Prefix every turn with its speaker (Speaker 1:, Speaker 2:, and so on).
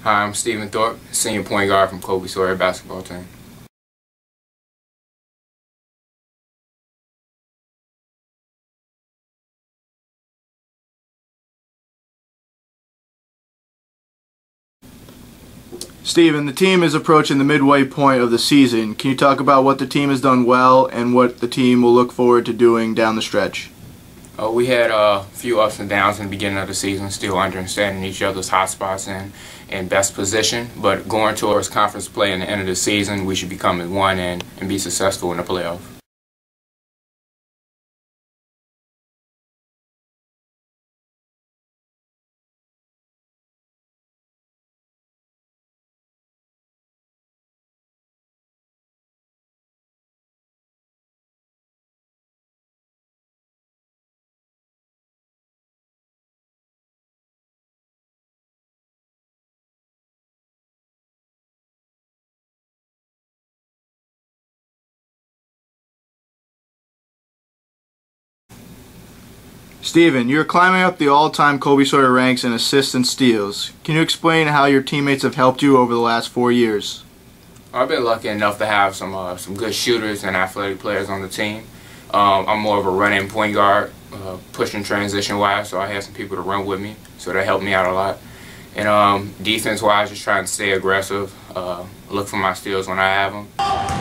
Speaker 1: Hi, I'm Stephen Thorpe, senior point guard from Kobe Sawyer basketball team.
Speaker 2: Steven, the team is approaching the midway point of the season. Can you talk about what the team has done well and what the team will look forward to doing down the stretch?
Speaker 1: We had a few ups and downs in the beginning of the season, still understanding each other's hot spots and best position. But going towards conference play in the end of the season, we should become as one and be successful in the playoff.
Speaker 2: Steven, you're climbing up the all-time Kobe Sawyer ranks in assists and steals. Can you explain how your teammates have helped you over the last 4 years?
Speaker 1: I've been lucky enough to have some good shooters and athletic players on the team. I'm more of a run-in point guard, pushing transition-wise, so I have some people to run with me, so that helped me out a lot. And defense-wise, just trying to stay aggressive, look for my steals when I have them.